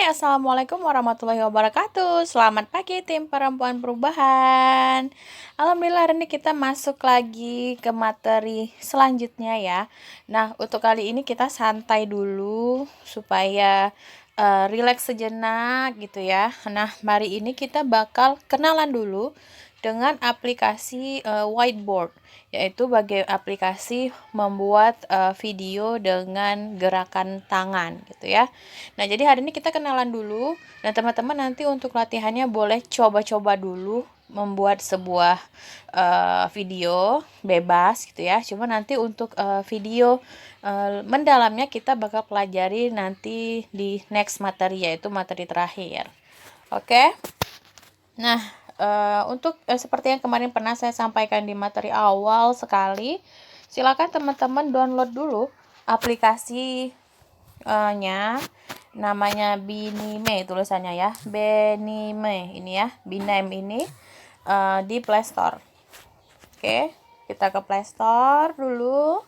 Assalamualaikum warahmatullahi wabarakatuh. Selamat pagi tim perempuan perubahan. Alhamdulillah hari ini kita masuk lagi ke materi selanjutnya ya. Nah, untuk kali ini kita santai dulu supaya rileks sejenak gitu ya. Nah, hari ini kita bakal kenalan dulu dengan aplikasi whiteboard, yaitu bagi aplikasi membuat video dengan gerakan tangan gitu ya. Nah, jadi hari ini kita kenalan dulu dan teman-teman nanti untuk latihannya boleh coba-coba dulu membuat sebuah video bebas gitu ya. Cuma nanti untuk video mendalamnya kita bakal pelajari nanti di next materi, yaitu materi terakhir. Oke. Nah, untuk seperti yang kemarin pernah saya sampaikan di materi awal sekali, silakan teman-teman download dulu aplikasi nya, namanya Binime tulisannya ya, Binime ini ya, Binime ini di Play Store. Oke, kita ke Play Store dulu,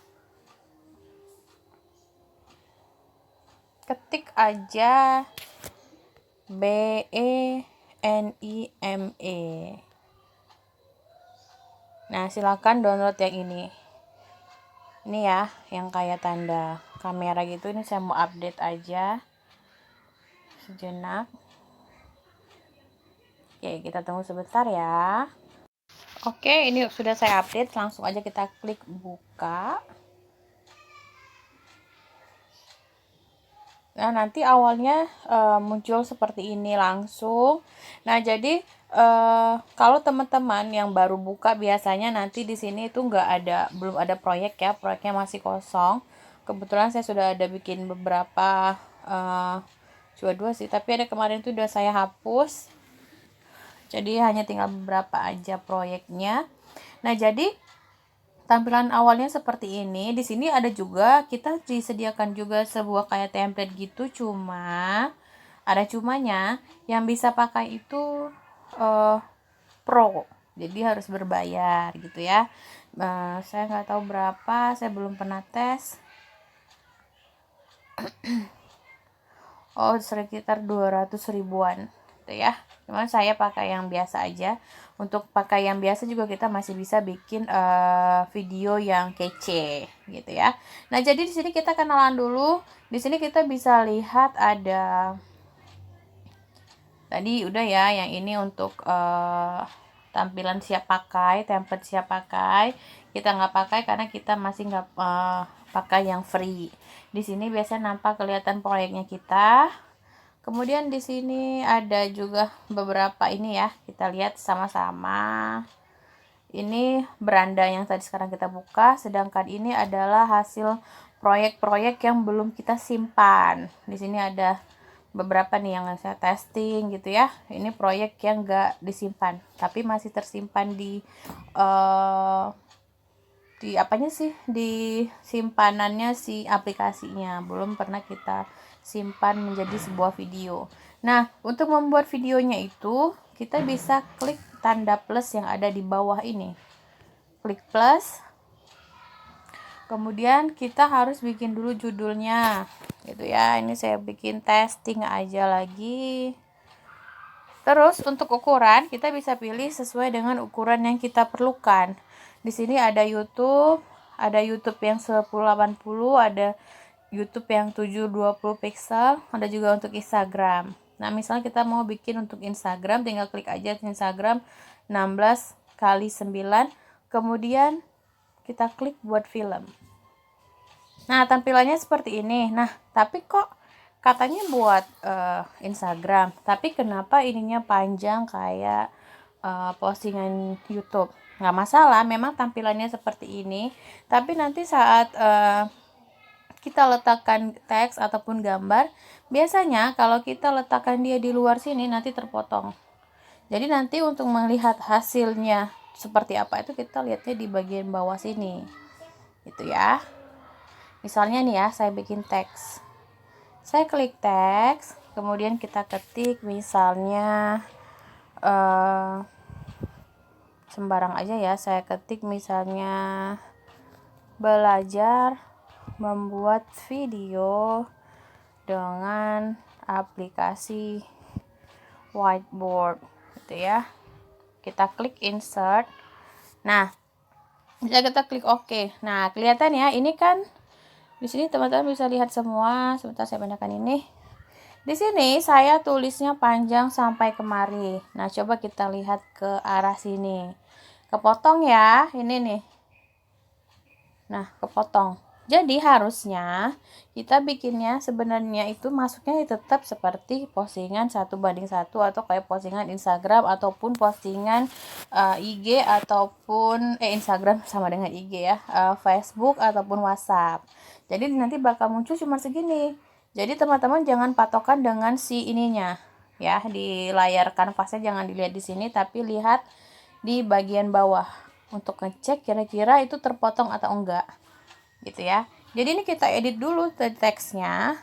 ketik aja Benime. Nah, silakan download yang ini ya, yang kayak tanda kamera gitu. Ini saya mau update aja sejenak. Oke, kita tunggu sebentar ya. Oke, ini sudah saya update, langsung aja kita klik buka. Nah, nanti awalnya muncul seperti ini langsung. Nah, jadi kalau teman-teman yang baru buka, biasanya nanti di sini itu belum ada proyek ya, proyeknya masih kosong. Kebetulan saya sudah ada bikin beberapa, cuma 2 sih, tapi ada kemarin itu udah saya hapus. Jadi hanya tinggal beberapa aja proyeknya. Nah, jadi tampilan awalnya seperti ini. Di sini ada juga, kita disediakan juga sebuah kayak template gitu, cuma ada cumanya, yang bisa pakai itu pro. Jadi harus berbayar gitu ya. Saya nggak tahu berapa, saya belum pernah tes. Oh, sekitar 200 ribuan gitu ya. Cuman saya pakai yang biasa aja. Untuk pakai yang biasa juga kita masih bisa bikin video yang kece gitu ya. Nah, jadi di sini kita kenalan dulu. Di sini kita bisa lihat ada, tadi udah ya, yang ini untuk tampilan siap pakai, template siap pakai. Kita nggak pakai karena kita masih nggak pakai yang free. Di sini biasanya nampak kelihatan proyeknya kita. Kemudian di sini ada juga beberapa ini ya, kita lihat sama-sama. Ini beranda yang tadi sekarang kita buka, sedangkan ini adalah hasil proyek-proyek yang belum kita simpan. Di sini ada beberapa nih yang saya testing gitu ya. Ini proyek yang enggak disimpan, tapi masih tersimpan di apanya sih, di simpanannya si aplikasinya, belum pernah kita simpan menjadi sebuah video. Nah, untuk membuat videonya itu kita bisa klik tanda plus yang ada di bawah ini, klik plus, kemudian kita harus bikin dulu judulnya gitu ya. Ini saya bikin testing aja lagi. Terus untuk ukuran kita bisa pilih sesuai dengan ukuran yang kita perlukan. Di sini ada YouTube yang 1080, ada YouTube yang 720 pixel, ada juga untuk Instagram. Nah, misalnya kita mau bikin untuk Instagram, tinggal klik aja Instagram 16 kali 9, kemudian kita klik buat film. Nah, tampilannya seperti ini. Nah, tapi kok katanya buat Instagram, tapi kenapa ininya panjang kayak postingan YouTube? Nggak masalah, memang tampilannya seperti ini, tapi nanti saat kita letakkan teks ataupun gambar, biasanya kalau kita letakkan dia di luar sini nanti terpotong. Jadi nanti untuk melihat hasilnya seperti apa itu kita lihatnya di bagian bawah sini gitu ya. Misalnya nih ya, saya bikin teks, saya klik teks, kemudian kita ketik misalnya sembarang aja ya, saya ketik misalnya belajar membuat video dengan aplikasi whiteboard gitu ya. Kita klik insert. Nah, kita klik OK. Nah, kelihatan ya, ini kan di sini teman-teman bisa lihat semua. Sebentar saya pindahkan ini. Di sini saya tulisnya panjang sampai kemari. Nah, coba kita lihat ke arah sini. Kepotong ya, ini nih. Nah, kepotong. Jadi harusnya kita bikinnya sebenarnya itu masuknya tetap seperti postingan 1:1 atau kayak postingan Instagram ataupun postingan IG ataupun Instagram sama dengan IG ya, Facebook ataupun WhatsApp. Jadi nanti bakal muncul cuma segini. Jadi teman-teman jangan patokan dengan si ininya ya, di layar kanvasnya jangan dilihat di sini tapi lihat di bagian bawah untuk ngecek kira-kira itu terpotong atau enggak gitu ya. Jadi ini kita edit dulu teksnya,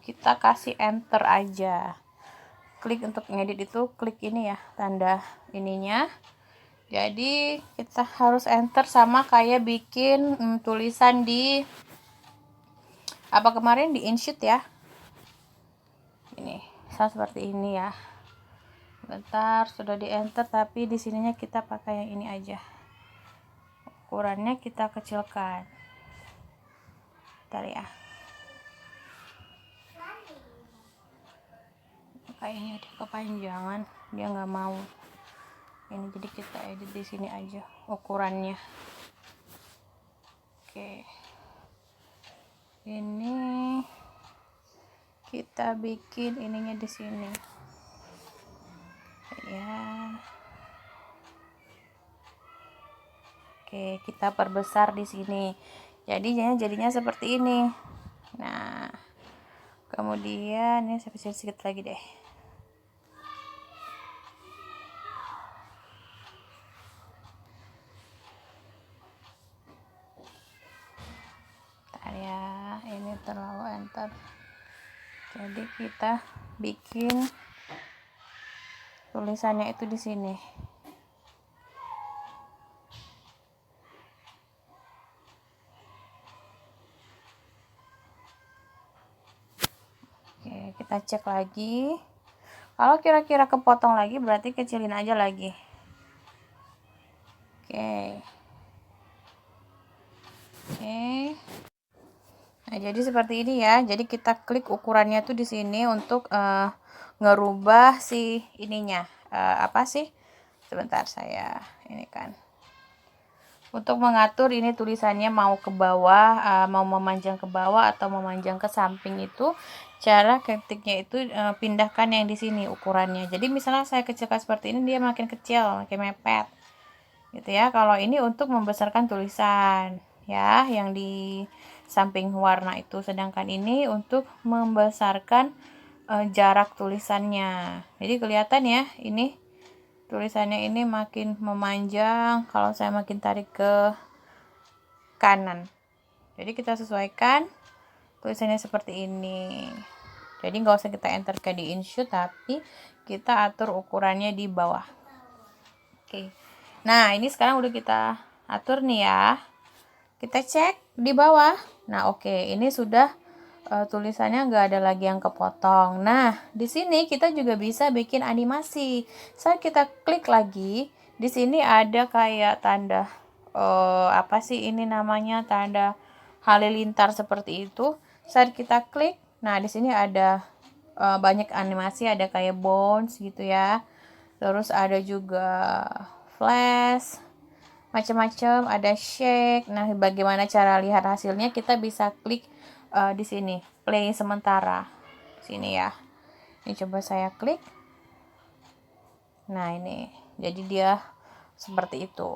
kita kasih enter aja. Klik untuk ngedit itu, klik ini ya, tanda ininya. Jadi kita harus enter sama kayak bikin tulisan di apa kemarin di InSheet ya. Ini sama seperti ini ya. Bentar, sudah di enter tapi di sininya kita pakai yang ini aja. Ukurannya kita kecilkan. Bentar ya. Kayaknya dia kepanjangan, dia nggak mau. Ini jadi kita edit di sini aja ukurannya. Oke. Ini kita bikin ininya di sini. Ya. Oke, kita perbesar di sini. Jadinya seperti ini. Nah, kemudian ini saya kecil sedikit lagi deh. Bentar ya, ini terlalu enter. Jadi kita bikin tulisannya itu di sini. Oke, kita cek lagi. Kalau kira-kira kepotong lagi berarti kecilin aja lagi. Oke. Nah, jadi seperti ini ya. Jadi kita klik ukurannya tuh di sini untuk ngerubah si ininya. Apa sih? Sebentar saya ini kan. Untuk mengatur ini tulisannya mau ke bawah, mau memanjang ke bawah atau memanjang ke samping itu cara ketiknya itu pindahkan yang di sini ukurannya. Jadi misalnya saya kecilkan seperti ini dia makin kecil, makin mepet. Gitu ya. Kalau ini untuk membesarkan tulisan ya yang di samping warna itu, sedangkan ini untuk membesarkan jarak tulisannya. Jadi kelihatan ya, ini tulisannya ini makin memanjang kalau saya makin tarik ke kanan. Jadi kita sesuaikan tulisannya seperti ini. Jadi nggak usah kita enter ke di InSheet tapi kita atur ukurannya di bawah. Oke. Nah, ini sekarang udah kita atur nih ya. Kita cek di bawah. Nah, oke, ini sudah tulisannya nggak ada lagi yang kepotong. Nah, di sini kita juga bisa bikin animasi. Saat kita klik lagi, di sini ada kayak tanda apa sih ini namanya, tanda halilintar seperti itu. Saat kita klik, nah di sini ada banyak animasi, ada kayak bounce gitu ya. Terus ada juga flash, macam-macam, ada shake. Nah, bagaimana cara lihat hasilnya? Kita bisa klik di sini, play sementara. Sini ya. Ini coba saya klik. Nah, ini. Jadi dia seperti itu.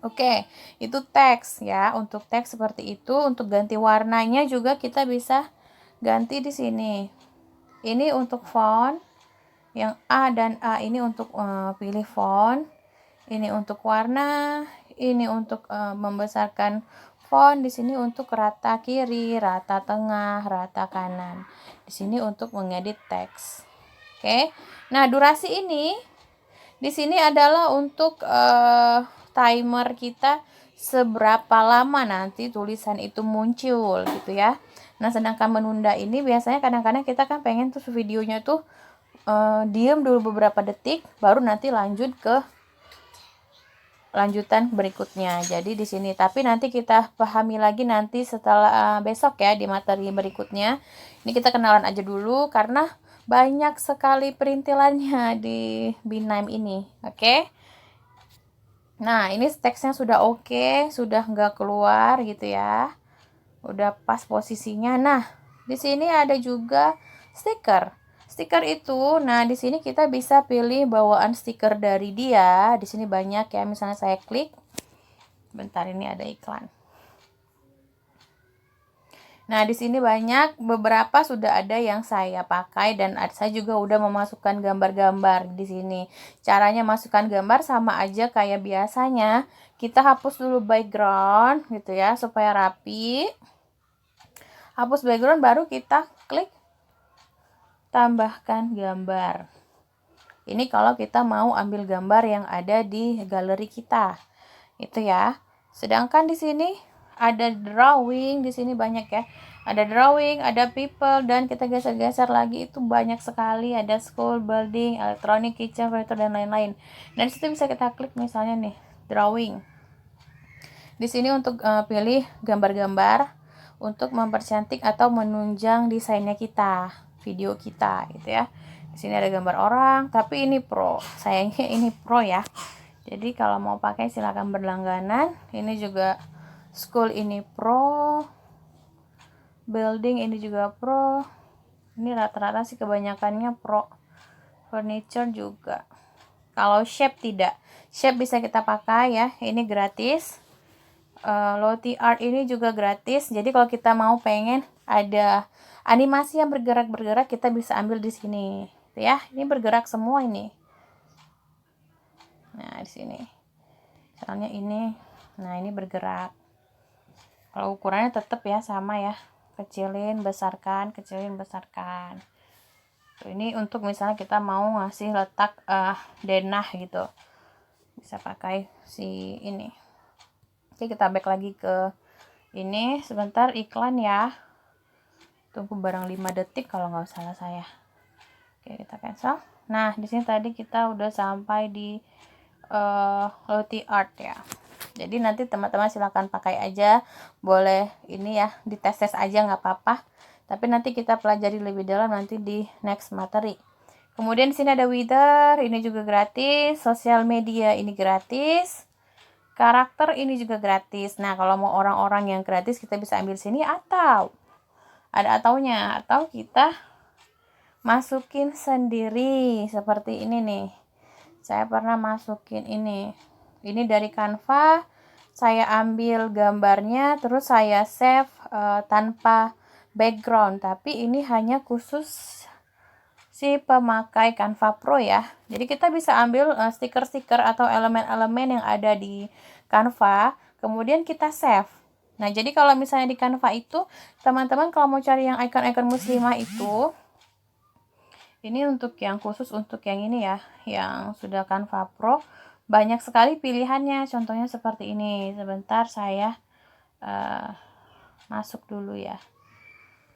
Oke, itu teks ya. Untuk teks seperti itu, untuk ganti warnanya juga kita bisa ganti di sini. Ini untuk font yang A dan A ini untuk pilih font. Ini untuk warna, ini untuk membesarkan font, di sini untuk rata kiri, rata tengah, rata kanan. Di sini untuk mengedit teks. Oke. Nah, durasi ini di sini adalah untuk timer kita seberapa lama nanti tulisan itu muncul gitu ya. Nah, sedangkan menunda ini biasanya kadang-kadang kita kan pengen tuh videonya tuh diem dulu beberapa detik baru nanti lanjut ke lanjutan berikutnya. Jadi di sini, tapi nanti kita pahami lagi nanti setelah besok ya di materi berikutnya. Ini kita kenalan aja dulu karena banyak sekali perintilannya di B9 ini. Oke. Nah, ini teksnya sudah oke, sudah nggak keluar gitu ya. Udah pas posisinya. Nah, di sini ada juga stiker. Stiker itu, nah di sini kita bisa pilih bawaan stiker dari dia. Di sini banyak ya, misalnya saya klik. Bentar, ini ada iklan. Nah, di sini banyak, beberapa sudah ada yang saya pakai dan saya juga udah memasukkan gambar-gambar di sini. Caranya masukkan gambar sama aja kayak biasanya. Kita hapus dulu background gitu ya supaya rapi. Hapus background baru kita klik tambahkan gambar. Ini kalau kita mau ambil gambar yang ada di galeri kita. Itu ya. Sedangkan di sini ada drawing, di sini banyak ya. Ada drawing, ada people, dan kita geser-geser lagi itu banyak sekali. Ada school, building, electronic, kitchen, furniture, dan lain-lain. Dan disitu bisa kita klik misalnya nih, drawing. Di sini untuk pilih gambar-gambar untuk mempercantik atau menunjang desainnya kita, video kita gitu ya. Di sini ada gambar orang, tapi ini pro. Sayangnya ini pro ya. Jadi kalau mau pakai silakan berlangganan. Ini juga school ini pro. Building ini juga pro. Ini rata-rata sih kebanyakannya pro. Furniture juga. Kalau shape tidak. Shape bisa kita pakai ya. Ini gratis. Lottie Art ini juga gratis. Jadi kalau kita mau pengen ada animasi yang bergerak-bergerak, kita bisa ambil di sini. Ya, ini bergerak semua ini. Nah, di sini. Misalnya ini. Nah, ini bergerak. Kalau ukurannya tetap ya sama ya. Kecilin, besarkan, kecilin, besarkan. Ini untuk misalnya kita mau ngasih letak denah gitu. Bisa pakai si ini. Oke, kita back lagi ke ini. Sebentar, iklan ya. Tunggu barang 5 detik kalau nggak salah saya. Oke, kita cancel. Nah, di sini tadi kita udah sampai di Lottie Art ya. Jadi nanti teman-teman silahkan pakai aja. Boleh ini ya, dites-tes aja nggak apa-apa. Tapi nanti kita pelajari lebih dalam nanti di next materi. Kemudian di sini ada Wither, ini juga gratis. Sosial media ini gratis. Karakter ini juga gratis. Nah, kalau mau orang-orang yang gratis kita bisa ambil sini atau ada ataunya, atau kita masukin sendiri seperti ini nih. Saya pernah masukin ini dari Canva. Saya ambil gambarnya terus saya save tanpa background, tapi ini hanya khusus si pemakai Canva Pro ya. Jadi kita bisa ambil stiker-stiker atau elemen-elemen yang ada di Canva, kemudian kita save. Nah, jadi kalau misalnya di Canva itu, teman-teman kalau mau cari yang icon-icon muslimah itu, ini untuk yang khusus untuk yang ini ya, yang sudah Canva Pro, banyak sekali pilihannya. Contohnya seperti ini. Sebentar saya masuk dulu ya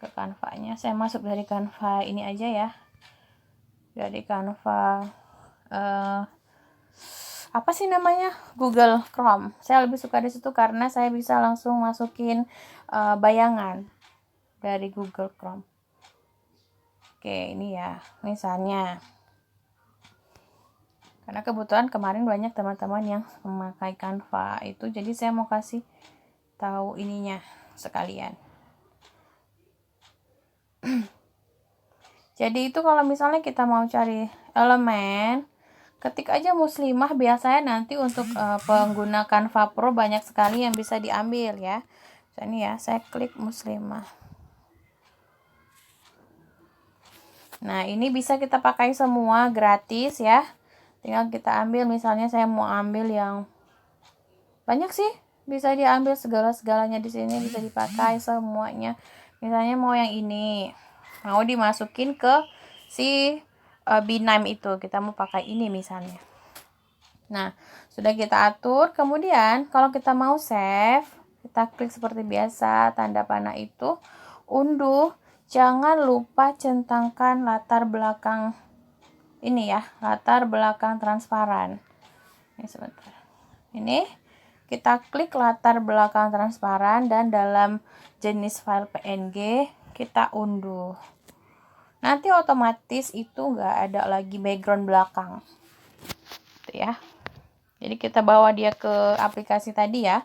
ke Canva-nya. Saya masuk dari Canva ini aja ya. Dari Canva apa sih namanya, Google Chrome. Saya lebih suka di situ karena saya bisa langsung masukin bayangan dari Google Chrome. Oke, ini ya misalnya, karena kebetulan kemarin banyak teman-teman yang memakai Canva itu, jadi saya mau kasih tahu ininya sekalian. Jadi itu kalau misalnya kita mau cari elemen, ketik aja muslimah. Biasanya nanti untuk pengguna Canva Pro banyak sekali yang bisa diambil ya. Ini ya, saya klik muslimah. Nah, ini bisa kita pakai semua gratis ya. Tinggal kita ambil, misalnya saya mau ambil yang banyak sih, bisa diambil segala-segalanya di sini, bisa dipakai semuanya. Misalnya mau yang ini, mau dimasukin ke si B9 itu, kita mau pakai ini misalnya. Nah, sudah kita atur. Kemudian kalau kita mau save, kita klik seperti biasa tanda panah itu, unduh. Jangan lupa centangkan latar belakang ini ya, latar belakang transparan. Ini sebentar. Ini kita klik latar belakang transparan dan dalam jenis file PNG kita unduh. Nanti otomatis itu nggak ada lagi background belakang. Gitu ya. Jadi kita bawa dia ke aplikasi tadi ya.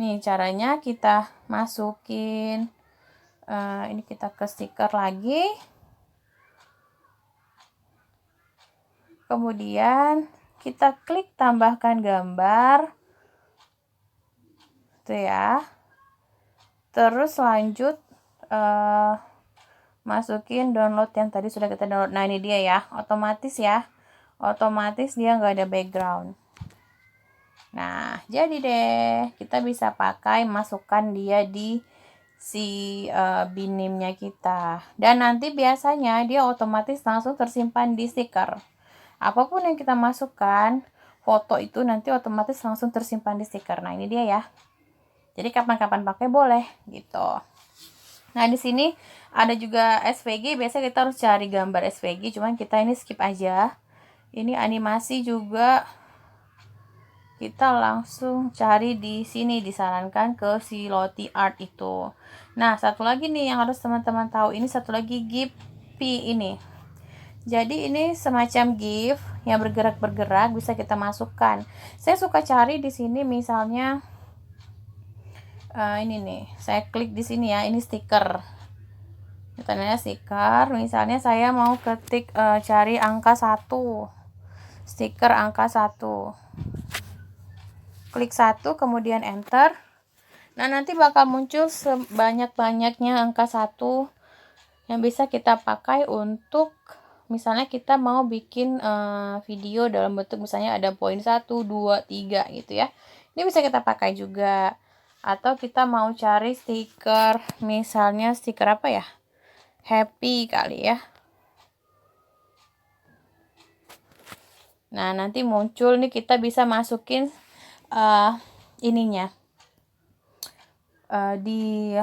Nih caranya kita masukin. Ini kita ke stiker lagi. Kemudian kita klik tambahkan gambar. Tuh ya. Terus lanjut masukin download yang tadi sudah kita download. Nah ini dia ya, otomatis ya. Otomatis dia nggak ada background. Nah, jadi deh kita bisa pakai masukkan dia di si binimnya kita. Dan nanti biasanya dia otomatis langsung tersimpan di stiker. Apapun yang kita masukkan, foto itu nanti otomatis langsung tersimpan di stiker. Nah, ini dia ya. Jadi kapan-kapan pakai boleh gitu. Nah, di sini ada juga SVG. Biasanya kita harus cari gambar SVG, cuman kita ini skip aja. Ini animasi juga kita langsung cari di sini, disarankan ke si Lottie Art itu. Nah, satu lagi nih yang harus teman-teman tahu, ini satu lagi GIF ini. Jadi ini semacam GIF yang bergerak-bergerak, bisa kita masukkan. Saya suka cari di sini misalnya ini nih, saya klik di sini ya, ini stiker. Misalnya stiker, misalnya saya mau ketik cari angka 1. Stiker angka 1. Klik 1 kemudian enter. Nah, nanti bakal muncul sebanyak-banyaknya angka 1 yang bisa kita pakai untuk misalnya kita mau bikin video dalam bentuk misalnya ada poin 1, 2, 3 gitu ya. Ini bisa kita pakai juga. Atau kita mau cari stiker, misalnya stiker apa ya? Happy kali ya. Nah, nanti muncul nih kita bisa masukin ininya di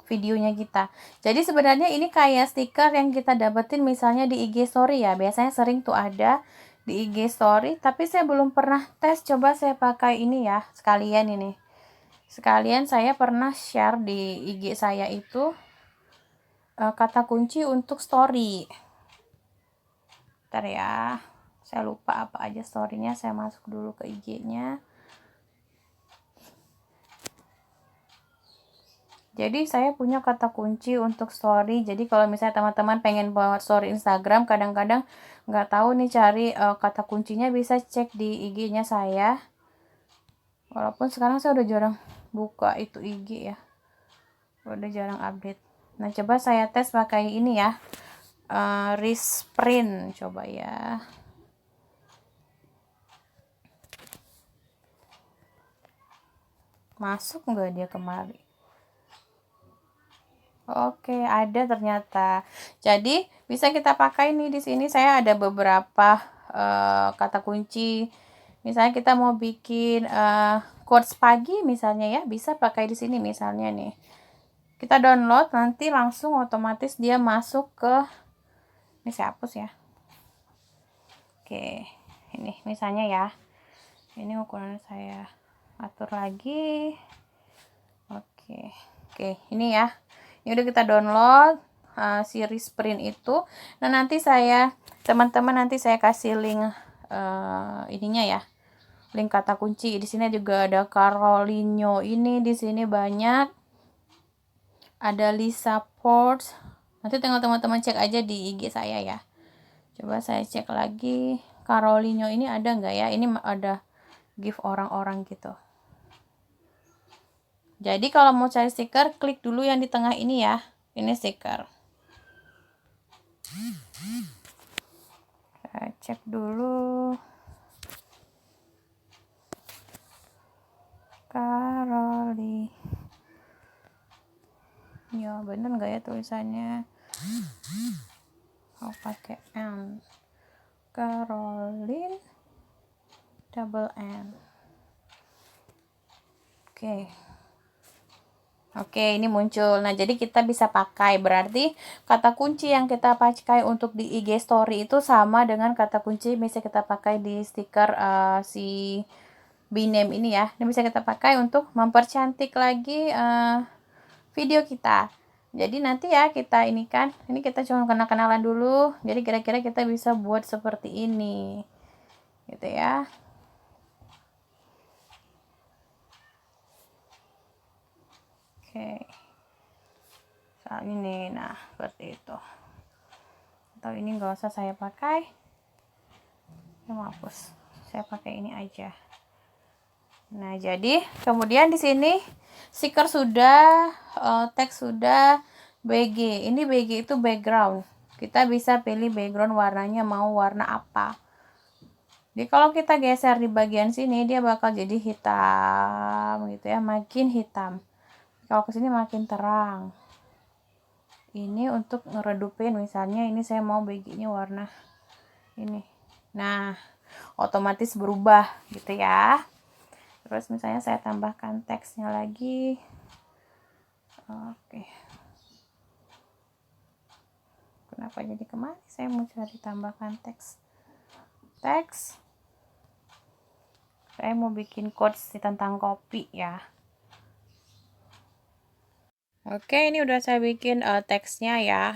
videonya kita. Jadi sebenarnya ini kayak stiker yang kita dapetin misalnya di IG story ya. Biasanya sering tuh ada di IG story, tapi saya belum pernah tes. Coba saya pakai ini ya, sekalian ini. Sekalian saya pernah share di IG saya itu kata kunci untuk story. Bentar ya. Saya lupa apa aja story-nya. Saya masuk dulu ke IG-nya. Jadi saya punya kata kunci untuk story. Jadi kalau misalnya teman-teman pengen buat story Instagram, kadang-kadang nggak tahu nih cari kata kuncinya, bisa cek di IG-nya saya. Walaupun sekarang saya udah jarang buka itu IG ya, udah jarang update. Nah, coba saya tes pakai ini ya, Risprint. Coba ya. Masuk nggak dia kemari? Oke, ada ternyata. Jadi bisa kita pakai nih di sini. Saya ada beberapa kata kunci. Misalnya kita mau bikin quotes pagi misalnya ya, bisa pakai di sini misalnya nih. Kita download, nanti langsung otomatis dia masuk ke, ini saya hapus ya. Oke, ini misalnya ya. Ini ukuran saya atur lagi. Oke, ini ya. Ini udah kita download si Risprint itu. Nah, nanti teman-teman nanti saya kasih link ininya ya. Link kata kunci. Di sini juga ada Carolinho ini, di sini banyak. Ada Lisa Ports. Nanti tinggal teman-teman cek aja di IG saya ya. Coba saya cek lagi. Carolinho ini ada nggak ya? Ini ada gift orang-orang gitu. Jadi kalau mau cari stiker, klik dulu yang di tengah ini ya. Ini stiker. Saya cek dulu. Caroli. Ya, bener nggak ya tulisannya? Oh, pakai M. Caroline. double N. Oke, ini muncul. Nah, jadi kita bisa pakai. Berarti kata kunci yang kita pakai untuk di IG story itu sama dengan kata kunci bisa kita pakai di stiker si Bname ini ya. Ini bisa kita pakai untuk mempercantik lagi video kita. Jadi nanti ya kita ini kita cuma kenal-kenalan dulu. Jadi kira-kira kita bisa buat seperti ini. Gitu ya. Oke. Soal ini, nah seperti itu. Atau ini nggak usah saya pakai. Saya hapus. Saya pakai ini aja. Nah, jadi kemudian di sini stiker sudah, teks sudah, BG. Ini BG itu background. Kita bisa pilih background warnanya mau warna apa. Jadi kalau kita geser di bagian sini dia bakal jadi hitam gitu ya, makin hitam. Kalau ke sini makin terang. Ini untuk ngeredupin, misalnya ini saya mau BG-nya warna ini. Nah, otomatis berubah gitu ya. Terus misalnya saya tambahkan teksnya lagi. Oke. Kenapa jadi kemari? Saya mau cari tambahkan teks. Saya mau bikin quotes tentang kopi ya. Oke, ini udah saya bikin teksnya ya.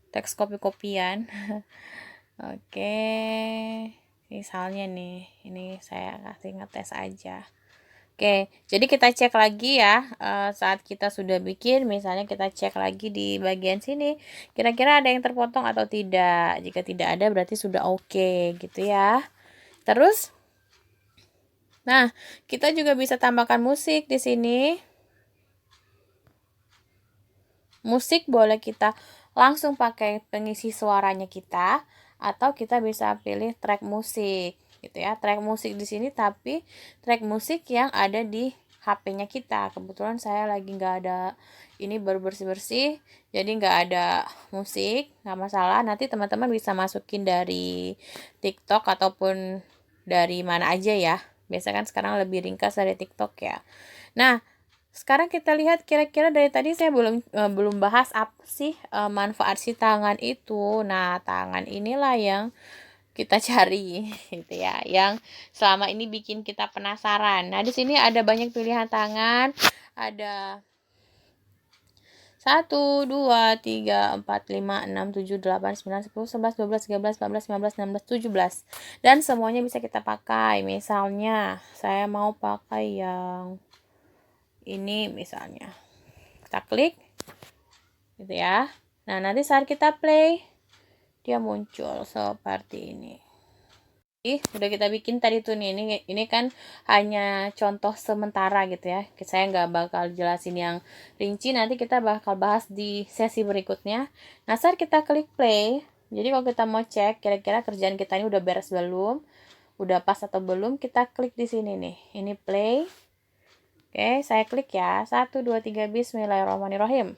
Teks kopi-kopian. Oke. Misalnya nih, ini saya kasih ngetes aja. Oke, jadi kita cek lagi ya saat kita sudah bikin, misalnya kita cek lagi di bagian sini, kira-kira ada yang terpotong atau tidak. Jika tidak ada berarti sudah oke gitu ya. Terus, nah kita juga bisa tambahkan musik di sini. Musik boleh kita langsung pakai pengisi suaranya kita, atau kita bisa pilih track musik gitu ya. Track musik di sini tapi track musik yang ada di HP-nya kita. Kebetulan saya lagi nggak ada, ini baru bersih-bersih, jadi nggak ada musik, nggak masalah. Nanti teman-teman bisa masukin dari TikTok ataupun dari mana aja ya. Biasanya kan sekarang lebih ringkas dari TikTok ya. Nah, sekarang kita lihat kira-kira dari tadi saya belum bahas apa sih manfaat si tangan itu. Nah, tangan inilah yang kita cari gitu ya, yang selama ini bikin kita penasaran. Nah, di sini ada banyak pilihan tangan. Ada 1, 2, 3, 4, 5, 6, 7, 8, 9, 10, 11, 12, 13, 14, 15, 16, 17. Dan semuanya bisa kita pakai. Misalnya, saya mau pakai yang ini misalnya. Kita klik gitu ya. Nah, nanti saat kita play dia muncul seperti ini. Udah kita bikin tadi tuh nih, ini kan hanya contoh sementara gitu ya. Saya nggak bakal jelasin yang rinci, nanti kita bakal bahas di sesi berikutnya. Nah, saat kita klik play, jadi kalau kita mau cek kira-kira kerjaan kita ini udah beres belum, udah pas atau belum, kita klik di sini nih. Ini play. Oke, saya klik ya. 1, 2, 3, bismillahirrahmanirrahim.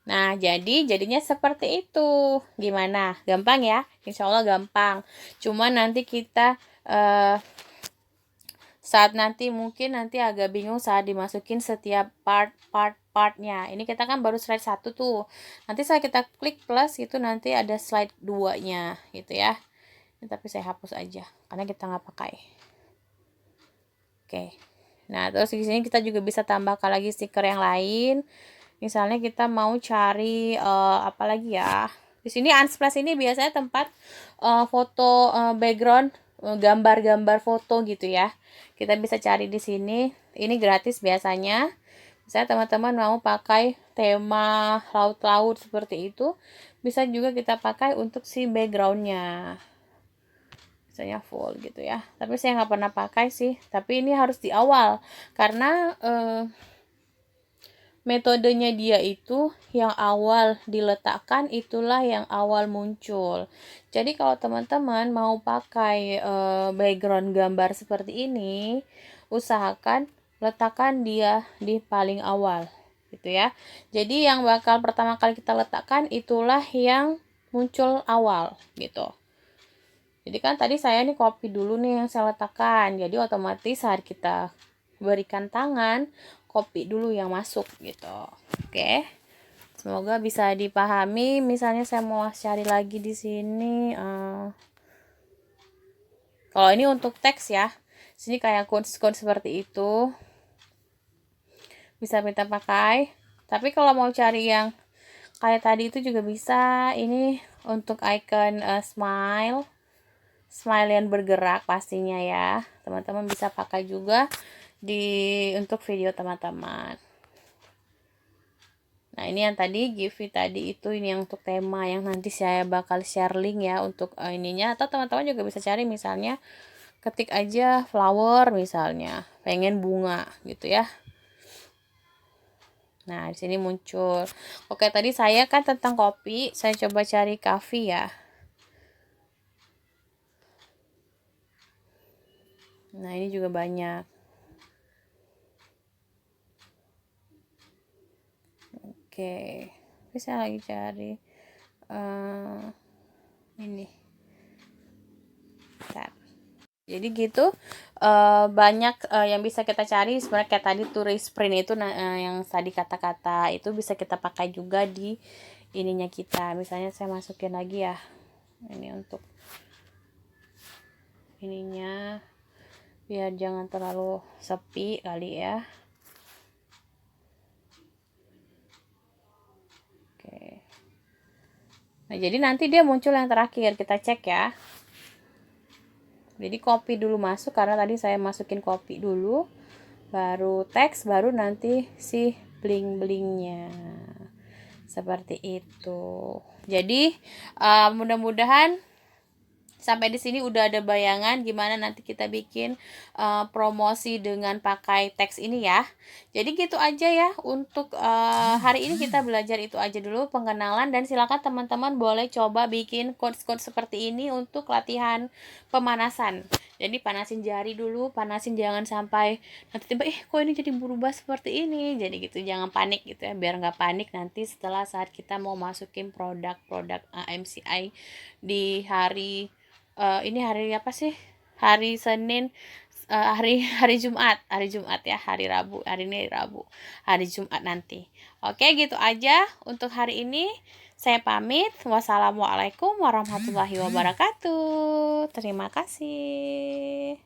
Nah, jadinya seperti itu. Gimana? Gampang ya? Insya Allah gampang. Cuma nanti kita saat nanti mungkin nanti agak bingung saat dimasukin setiap partnya. Ini kita kan baru slide 1 tuh. Nanti saat kita klik plus itu nanti ada slide 2-nya gitu ya. Tapi saya hapus aja karena kita nggak pakai. Oke. Nah, terus di sini kita juga bisa tambahkan lagi stiker yang lain. Misalnya kita mau cari apa lagi ya? Di sini Unsplash ini biasanya tempat foto background gambar-gambar foto gitu ya. Kita bisa cari di sini. Ini gratis biasanya. Misalnya teman-teman mau pakai tema laut-laut seperti itu, bisa juga kita pakai untuk si backgroundnya. Misalnya full gitu ya. Tapi saya nggak pernah pakai sih. Tapi ini harus di awal karena metodenya dia itu yang awal diletakkan itulah yang awal muncul. Jadi kalau teman-teman mau pakai background gambar seperti ini, usahakan letakkan dia di paling awal gitu ya. Jadi yang bakal pertama kali kita letakkan itulah yang muncul awal gitu. Jadi kan tadi saya nih kopi dulu nih yang saya letakkan. Jadi otomatis saat kita berikan tangan, kopi dulu yang masuk gitu. Oke. Semoga bisa dipahami. Misalnya saya mau cari lagi di sini. Kalau ini untuk teks ya. Sini kayak quotes-quotes seperti itu. Bisa kita pakai. Tapi kalau mau cari yang kayak tadi itu juga bisa. Ini untuk icon smile yang bergerak pastinya ya. Teman-teman bisa pakai juga untuk video teman-teman. Nah, ini yang tadi Givi tadi itu, ini yang untuk tema yang nanti saya bakal share link ya untuk ininya, atau teman-teman juga bisa cari misalnya ketik aja flower misalnya, pengen bunga gitu ya. Nah, di sini muncul. Oke, tadi saya kan tentang kopi, saya coba cari coffee ya. Nah, ini juga banyak. Oke, saya lagi cari ini. Bentar. Jadi gitu, banyak yang bisa kita cari. Sebenarnya kayak tadi turis print itu yang tadi kata-kata itu bisa kita pakai juga di ininya kita. Misalnya saya masukin lagi ya, ini untuk ininya biar jangan terlalu sepi kali ya. Oke. Nah, jadi nanti dia muncul yang terakhir, kita cek ya. Jadi kopi dulu masuk karena tadi saya masukin kopi dulu, baru teks, baru nanti si bling-blingnya. Seperti itu. Jadi mudah-mudahan sampai di sini udah ada bayangan gimana nanti kita bikin promosi dengan pakai teks ini ya. Jadi gitu aja ya untuk hari ini kita belajar itu aja dulu pengenalan, dan silakan teman-teman boleh coba bikin quotes-quotes seperti ini untuk latihan pemanasan. Jadi panasin jari dulu, panasin jangan sampai nanti tiba kok ini jadi berubah seperti ini. Jadi gitu, jangan panik gitu ya, biar nggak panik nanti setelah saat kita mau masukin produk-produk MCI di hari ini hari apa sih? Hari Senin, hari Jumat ya, hari Rabu. Hari ini Rabu. Hari Jumat nanti. Oke, gitu aja untuk hari ini. Saya pamit. Wassalamualaikum warahmatullahi wabarakatuh. Terima kasih.